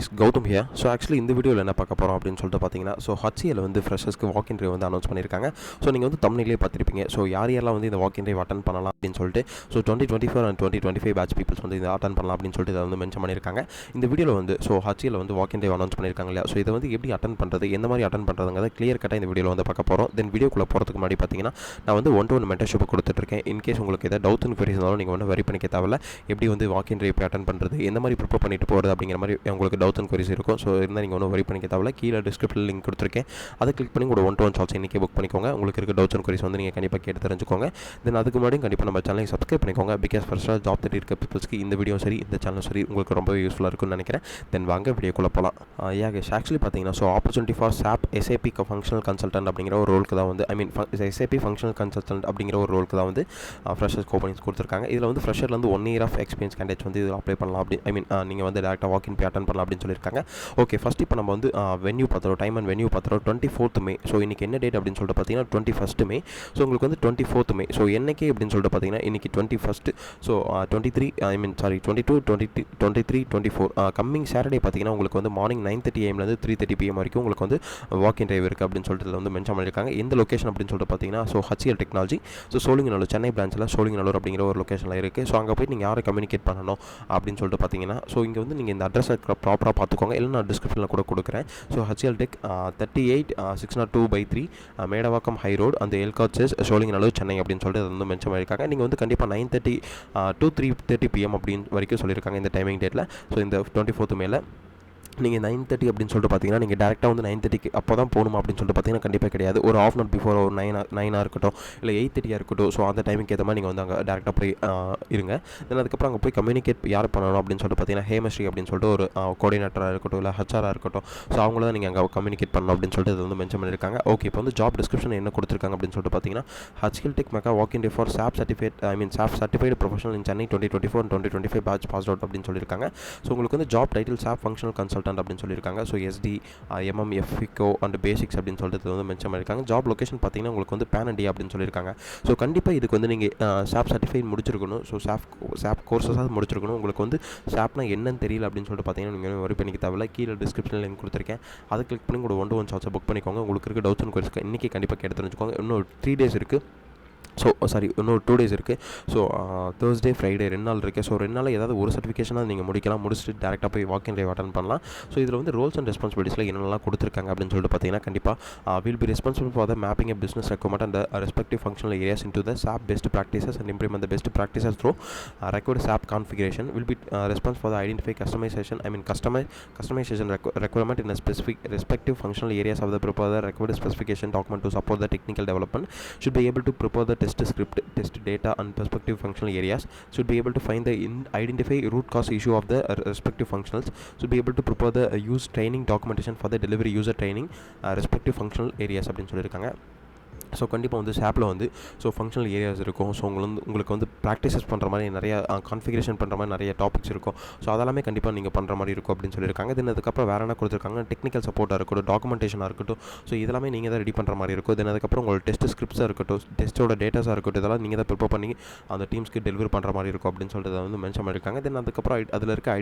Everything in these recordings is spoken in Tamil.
Guys, Gautham here. So actually இந்த வீடியோவில் என்ன பார்க்க போகிறோம் அப்படின்னு சொல்லிட்டு பார்த்தீங்கன்னா, ஸோ HCL வந்து ஃப்ரெஷர்ஸ்க்கு வாக் இன் ட்ரைவ் வந்து அனௌன்ஸ் பண்ணியிருக்காங்க. ஸோ நீங்கள் வந்து தமிழ்லேயே பார்த்துருப்பீங்க. ஸோ யாரெல்லாம் வந்து இந்த வாக் இன் ட்ரைவ் அட்டன் பண்ணலாம் அப்படின்னு சொல்லிட்டு, ஸோ 2024 and 2025 பேட்ச் பீப்பிள்ஸ் வந்து இதை அட்டன் பண்ணலாம் அப்படின்னு சொல்லிட்டு இதை வந்து மென்ஷன் பண்ணியிருக்காங்க. இந்த வீடியோவில் வந்து ஸோ HCL வந்து வாக் இன் ட்ரைவ் அனௌன்ஸ் பண்ணியிருக்காங்க இல்லையா. ஸோ இதை வந்து எப்படி அட்டன் பண்ணுறது, எந்த மாதிரி அட்டன் பண்ணுறதுங்கிறத கிளியர் கட்டாக இந்த வீடியோவில் வந்து பார்க்க போகிறோம். தென் வீடியோக்குள்ளே போகிறதுக்கு முன்னாடி பார்த்தீங்கன்னா, நான் வந்து 1-to-1 மென்டர்ஷிப் கொடுத்துட்ருக்கேன். இன்கேஸ் உங்களுக்கு ஏதாவது டவுட் அண்ட் queries இருந்தாலும் நீங்கள் வந்து வெரி பண்ணிக்க தேவையில்ல. எப்படி வந்து வாக் இன் ட்ரைவ் அட்டன் பண்ணுறது, எந்த மாதிரி ப்ரிப்பேர் பண்ணிட்டு போகிறது அப்படிங்கிற மாதிரி உங்களுக்கு டவுட்ஸ் அண்ட் queries இருக்கும். ஸோ இருந்தால் நீங்கள் ஒன்றும் வரி பண்ணிக்க தேவையில்ல. கீழே டிஸ்கிரிப்ஷனில் லிங்க் கொடுத்துருக்கேன். அதை கிளிக் பண்ணி உங்களோட 1-to-1 சால்ஸ் இன்றைக்கி புக் பண்ணிக்கோங்க. உங்களுக்கு இருக்க டவுட்ஸ் அண்ட் queries வந்து நீங்கள் கண்டிப்பாக கேட்டு தெரிஞ்சுக்கோங்க. தென் அதுக்கு முன்னாடி கண்டிப்பாக நம்ம சேனலை சப்ஸ்கிரைப் பண்ணிக்கோங்க. பிகாஸ் ஃபர்ஸ்ட்டாக ஜாப் தேடி இருக்க பீப்பிள்ஸ்க்கு இந்த வீடியோ சரி, இந்த சேனல் சரி உங்களுக்கு ரொம்ப யூஸ்ஃபுல்லாக இருக்கும்னு நினைக்கிறேன். தென் வாங்க வீடியோக்குள்ளே போகலாம். ஆக்சுவலி பார்த்தீங்கன்னா, so opportunity for SAP functional consultant அப்படிங்கிற ஒரு ரோலுக்கு தான் வந்து SAP ஃபங்க்ஷனல் கன்சல்டன்ட் அப்படிங்கிற ஒரு ரோலுக்கு தான் வந்து ஃப்ரெஷர்ஸ் ஓப்பனிங்ஸ் கொடுத்துருக்காங்க. இதில் வந்து ஃப்ரெஷர்லேருந்து 1 year ஆஃப் எக்ஸ்பீரியன்ஸ் கேண்டிடேட்ஸ் வந்து இதில் அப்ளை பண்ணலாம். நீங்கள் வந்து டேரெக்டாக வாக் இன் போய் அட்டன் பண்ணலாம் அப்படின்னு சொல்லியிருக்காங்க. ஓகே, ஃபஸ்ட் இப்போ நம்ம வந்து வென்யூ பார்த்துறோம், டைம் அண்ட் வென்யூ பார்த்துறோம். 24th May. ஸோ இன்றைக்கி என்ன டேட் அப்படின்னு சொல்லிட்டு பார்த்தீங்கன்னா 21st May. ஸோ உங்களுக்கு வந்து 24th May. ஸோ என்னைக்கு அப்படின்னு சொல்லிட்டு பார்த்தீங்கன்னா இன்றைக்கி 21st. ஸோ 22, 23, 24 கம்மிங் சாட்டர்டே பார்த்தீங்கன்னா உங்களுக்கு வந்து மார்னிங் 9:30 AM 3:30 PM வரைக்கும் உங்களுக்கு வந்து வாக் இன் ட்ரைவ் இருக்குது அப்படின்னு சொல்லிட்டு வந்து மென்ஷன் பண்ணியிருக்காங்க. எந்த லொக்கேஷன் அப்படின்னு சொல்லிட்டு பார்த்தீங்கன்னா, so HCL technology, so Sholinganallur, Chennai பிரான்ச்சில் சோழிங்கநல்லூர் அப்படிங்கிற ஒரு லொக்கேஷனில் இருக்குது. ஸோ அங்கே போய்ட்டு நீங்கள் யாரை கம்யூனிகேட் பண்ணணும் அப்படின்னு சொல்லிட்டு பார்த்தீங்கன்னா, ஸோ இங்கே வந்து நீங்கள் இந்த அட்ரஸை ப்ராப்பராக பார்த்துக்கோங்க. இல்லை நான் டிஸ்கிரிப்ஷனில் கூட கொடுக்குறேன். So HCL tech 38/602/3 Medavakkam high road, அந்த எல்காட்சஸ், சோழிங்கநல்லூர், சென்னை அப்படின்னு சொல்லிட்டு அதை வந்து மென்ஷன் பண்ணியிருக்காங்க. நீங்கள் வந்து கண்டிப்பாக 9:30 to 3:30 PM அப்படின்னு வரைக்கும் சொல்லியிருக்காங்க இந்த டைமிங் டேட்டில். ஸோ இந்த 24th May நீங்கள் 9:30 அப்படின்னு சொல்லிட்டு பார்த்தீங்கன்னா, நீங்கள் டேரெக்டாக வந்து 9:30 அப்போ தான் போகணுமா அப்படின்னு சொல்லிட்டு பார்த்தீங்கன்னா கண்டிப்பாக கிடையாது. ஒரு ½ hour பிஃபோர், ஒரு 9 இருக்கட்டும், இல்லை 8:30 இருக்கட்டும். ஸோ அந்த டைமுக்கு ஏற்ற மாதிரி நீங்கள் வந்து அங்கே டேரெக்டாக போய் இருங்க. தென் அதுக்கப்புறம் அங்கே போய் கம்யூனிகேட் யார் பண்ணணும் அப்படின்னு சொல்லிட்டு பார்த்தீங்கன்னா, ஹேமஸ்ரீ அப்படின்னு சொல்லிட்டு ஒரு கோஆர்டினேட்டராக இருக்கட்டும், இல்லை HR இருக்கட்டும். ஸோ அவங்கள தான் நீங்கள் அங்கே கம்யூனிகேட் பண்ணணும் அப்படின்னு சொல்லிட்டு அது வந்து மென்ஷன் பண்ணியிருக்காங்க. ஓகே, இப்போ வந்து ஜாப் டிஸ்கிரிப்ஷன் என்ன கொடுத்துருக்காங்க அப்படின்னு சொல்லிட்டு பார்த்தீங்கன்னா, HCL tech mecca walk in day for SAP certified professional in Chennai 2024 and 2025 batch pass out அப்படின்னு சொல்லியிருக்காங்க. ஸோ உங்களுக்கு வந்து job title SAP functional consultant அப்படின்னு சொல்லியிருக்காங்க. So SD, MM, FICO and basics அப்படின்னு சொல்லிட்டு வந்து மென்ஷன் பண்ணியிருக்காங்க. ஜாப் லொக்கேஷன் பார்த்தீங்கன்னா உங்களுக்கு வந்து பேன் இண்டியா அப்படின்னு சொல்லியிருக்காங்க. ஸோ கண்டிப்பாக இதுக்கு வந்து நீங்கள் SAP சர்டிஃபைட் முடிச்சிருக்கணும். ஸோ SAP கோர்ஸஸாக முடிச்சிருக்கணும். உங்களுக்கு வந்து SAPனா என்னன்னு தெரியல அப்படின்னு சொல்லிட்டு பார்த்தீங்கன்னா நீங்கள் வரி பண்ணிக்க தேவையில்ல. கீழே டிஸ்கிரிப்ஷனில் லிங்க் கொடுத்துருக்கேன். அதை கிளிக் பண்ணி உங்களோட 1-to-1 சார்ட்ஸை புக் பண்ணிக்கோங்க. உங்களுக்கு இருக்க டவுட்ஸ் அண்ட் queries இன்றைக்கி கண்டிப்பாக கேட்டு தெரிஞ்சுக்கோங்க. இன்னும் 3 days இருக்குது. ஸோ இன்னும் 2 days இருக்குது. ஸோ Thursday, Friday 2 நாள் இருக்குது. ஸோ 2 நாளில் ஏதாவது ஒரு சர்டிஃபிகேஷனாக நீங்கள் முடிச்சுட்டு டேரெக்டாக போய் வாக் இன் ட்ரைவ் அட்டன் பண்ணலாம். ஸோ இதில் வந்து ரோல்ஸ் அண்ட் ரெஸ்பான்சிபிலிட்டிஸில் என்னெல்லாம் கொடுத்துருக்காங்க அப்படின்னு சொல்லிட்டு பார்த்தீங்கன்னா, கண்டிப்பாக will be responsible for the mapping a business requirement and respective functional areas into the SAP best practices and implement the best practices through required SAP configuration. Will be response for the identify customization requirement in a specific respective functional areas of the prepare the required specification document to support the technical development. Should be able to prepare the test script, test data and perspective functional areas. Should be able to find the identify root cause issue of the respective functionals. Should be able to prepare the use training documentation for the delivery user training respective functional areas அப்படின்னு சொல்லியிருக்காங்க. ஸோ கண்டிப்பாக வந்து SAPல வந்து ஸோ ஃபங்க்ஷனல் ஏரியாஸ் இருக்கும். ஸோ உங்களுக்கு வந்து ப்ராக்டிசஸ் பண்ணுற மாதிரி நிறையா கான்ஃபிகரேஷன் பண்ணுற மாதிரி நிறைய டாபிக்ஸ் இருக்கும். ஸோ அதெல்லாமே கண்டிப்பாக நீங்கள் பண்ணுற மாதிரி இருக்கும் அப்படின்னு சொல்லியிருக்காங்க. தென் அதுக்கப்புறம் வேறு என்ன கொடுத்துருக்காங்க, டெக்னிக்கல் சப்போர்ட்டாக இருக்கட்டும், டாக்குமெண்டேஷனாக இருக்கட்டும். ஸோ இதெல்லாமே நீங்கள் தான் ரெடி பண்ணுற மாதிரி இருக்கும். தென் அதுக்கப்புறம் உங்களோட டெஸ்ட் ஸ்கிரிப்ட்ஸாக இருக்கட்டும், டெஸ்ட்டோட டேட்டாஸாக இருக்கட்டும், இதெல்லாம் நீங்கள் தான் ப்ரிப்பேர் பண்ணி அந்த டீம்ஸ்க்கு டெலிவரி பண்ணுற மாதிரி இருக்கும் அப்படின்னு சொல்லிட்டு வந்து மென்ஷன் பண்ணியிருக்காங்க. தென் அதுக்கப்புறம் அதில் இருக்க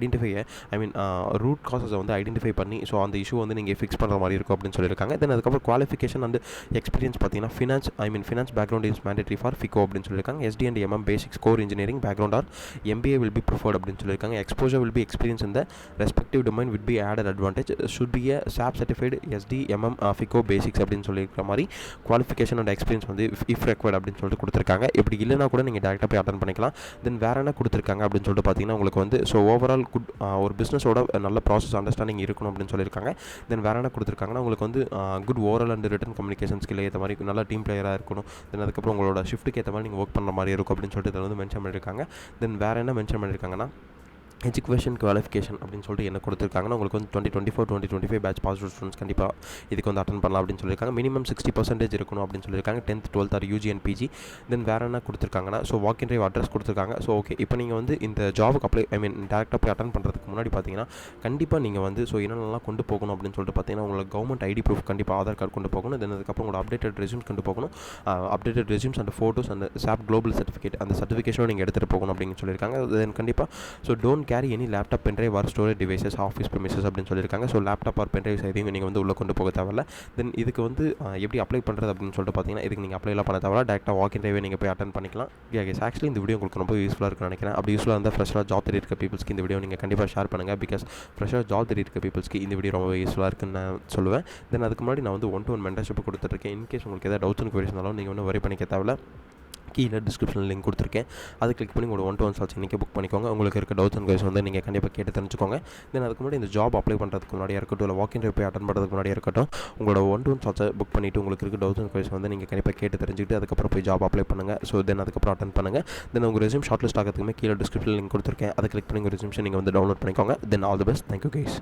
ரூட் காசஸை வந்து ஐடென்டிஃபை பண்ணி ஸோ அந்த இஷ்யூ வந்து நீங்கள் ஃபிக்ஸ் பண்ணுற மாதிரி இருக்கும் அப்படின்னு சொல்லியிருக்காங்க. தென் அதுக்கப்புறம் குவாலிஃபிகேஷன் அண்ட் எக்ஸ்பீரியன்ஸ் பார்த்தீங்கன்னா finance background is mandatory for FICO அப்படின்னு சொல்லியிருக்காங்க. SD and MM basics core engineering background or MBA will be preferred அப்படின்னு சொல்லியிருக்காங்க. Exposure will be experience in the respective domain will be added advantage. Should be a SAP certified SD, MM, FICO basics அப்படின்னு சொல்லியிருக்கிற மாதிரி குவாலிஃபிகேஷன் அண்ட் எக்ஸ்பீரியன்ஸ் வந்து இஃப் ரெக்வயர்ட் அப்படின்னு சொல்லிட்டு கொடுத்துருக்காங்க. இப்படி இல்லைனா கூட நீங்கள் டேரெக்டாக போய் அட்டன் பண்ணிக்கலாம். தென் வேறு என்ன கொடுத்துருக்காங்க அப்படின்னு சொல்லிட்டு பார்த்தீங்கன்னா, உங்களுக்கு வந்து ஸோ ஓவரால் குட் ஒரு பிஸ்னஸோட நல்ல ப்ராசஸ் அண்டர்ஸ்டாண்டிங் இருக்கணும் அப்படின்னு சொல்லியிருக்காங்க. தென் வேறு என்ன கொடுத்துருக்காங்கன்னா, உங்களுக்கு வந்து good oral and return communication skill ஏற்ற மாதிரி நல்ல டீம் பிளேயராக இருக்கணும். தென் அதுக்கப்புறம் உங்களோட ஷிஃப்ட்டுக்கு ஏற்ற மாதிரி நீங்கள் ஒர்க் பண்ணுற மாதிரி இருக்கும் அப்படின்னு சொல்லிட்டு இதில் வந்து மென்ஷன் பண்ணியிருக்காங்க. தென் வேறு என்ன மென்ஷன் பண்ணியிருக்காங்கன்னா, எஜுகேஷன் குவாலிஃபிகேஷன் அப்படின்னு சொல்லிட்டு என்ன கொடுத்துருக்காங்கன்னா, உங்களுக்கு வந்து 2024 2025 பேட்ச் பாஸ் அவுட் ஸ்டூடெண்ட்ஸ் கண்டிப்பாக இதுக்கு வந்து அட்டன் பண்ணலாம் அப்படின்னு சொல்லியிருக்காங்க. மினிமம் 60% இருக்கணும் அப்படின்னு சொல்லியிருக்காங்க. 10th 12th or UG and PG. Then வேறு என்ன கொடுத்துருக்காங்கன்னா, so walk in drive address கொடுத்துருக்காங்க. ஸோ ஓகே, இப்போ நீங்கள் வந்து இந்த ஜாபுக்கு டேரெக்டாக போய் அட்டன் பண்ணுறதுக்கு முன்னாடி பார்த்தீங்கன்னா, கண்டிப்பாக நீங்கள் வந்து ஸோ என்னென்னலாம் கொண்டு போகணும் அப்படின்னு சொல்லிட்டு பார்த்தீங்கன்னா, உங்களுக்கு கவர்மெண்ட் ID ப்ரூஃப் கண்டிப்பாக ஆதார் கார்டு கொண்டு போகணும். தென் அதுக்கப்புறம் உங்களோட அப்டேட்டட் ரெஸ்யூம்ஸ் கொண்டு போகணும். Updated resumes and photos and SAP global certificate அந்த சர்டிஃபிகேஷனும் நீங்கள் எடுத்துகிட்டு போகணும் அப்படின்னு சொல்லியிருக்காங்க. தென் கண்டிப்பாக so don't carry any laptop pendrive or storage devices office premises அப்படின்னு சொல்லியிருக்காங்க. ஸோ லேப்டாப் ஆர் பென்ட்ரைவ்ஸ் எதையும் நீங்கள் வந்து உள்ளே கொண்டு போக தேவையில்ல. தென் இதுக்கு வந்து எப்படி அப்ளை பண்ணுறது அப்படின்னு சொல்லிட்டு பார்த்தீங்கன்னா, இதுக்கு நீங்கள் அப்ளைலாம் பண்ண தேவையில்ல. டேரெக்டாக வாக் இன் டிரைவே நீங்கள் போய் அட்டன் பண்ணிக்கலாம். கேஸ் ஆக்சுவலி இந்த வீடியோ உங்களுக்கு ரொம்ப யூஸ்ஃபுல்லாக இருக்குன்னு நினைக்கிறேன். அப்படி யூஸ்ஃபுல்லாக இருந்தால் ஃப்ரெஷ்ஷாக ஜாப் தேடி இருக்க பீப்புள்ஸ்க்கு இந்த வீடியோ நீங்கள் கண்டிப்பாக ஷேர் பண்ணுங்கள். பிகாஸ் ஃப்ரெஷ்ஷாக ஜாப் தேடி இருக்க பீப்புள்ஸ்க்கு இந்த வீடியோ ரொம்ப யூஸ்ஃபுல்லாக இருக்குன்னு நான் சொல்லுவேன். தென் அதுக்கு முன்னாடி நான் வந்து 1-to-1 மென்டர்ஷிப் கொடுத்துட்ருக்கேன். இன்கேஸ் உங்களுக்கு ஏதாவது டவுட்ஸ் குவரிஸ் இருந்தாலும் நீங்கள் ஒன்றும் வரி பண்ணிக்க தேவையில்ல. கீழே டிஸ்கிரிப்ஷனில் லிங்க் கொடுத்துருக்கேன். அதை கிளிக் பண்ணி உங்களோட 1-to-1 சால்ஸ் இன்றைக்கி புக் பண்ணிக்கோங்க. உங்களுக்கு இருக்க டவுட்ஸ் அண்ட் குவரிஸ் வந்து நீங்கள் கண்டிப்பாக கேட்டு தெரிஞ்சுக்கோங்க. தென் அதுக்கு முன்னாடி இந்த ஜாப் அப்ளை பண்ணுறதுக்கு முன்னாடியாக இருக்கட்டும், இல்லை வாக் இன் போய் அட்டன் பண்ணுறதுக்கு முன்னாடியாக இருக்கட்டும், உங்களோட 1-to-1 சால்ஸை புக் பண்ணிவிட்டு உங்களுக்கு இருக்க டவுட்ஸ் அண்ட் குவரிஸ் வந்து நீங்கள் கண்டிப்பாக கேட்டு தெரிஞ்சுக்கிட்டு அதுக்கப்புறம் போய் ஜாப் அப்ளை பண்ணுங்கள். ஸோ தென் அதுக்கப்புறம் அட்டன் பண்ணுங்கள். தென் உங்கள் ரெஸ்யூம் ஷார்ட் லிஸ்ட் ஆகிறதுக்குமே கீழே டிஸ்கிரிப்ஷனில் லிங்க் கொடுத்துருக்கேன். அதை கிளிக் பண்ணி உங்கள் ரெஸ்யூம்ஷன் நீங்கள் வந்து டவுன்லோட் பண்ணிக்கோங்க. Then all the best. Thank you guys.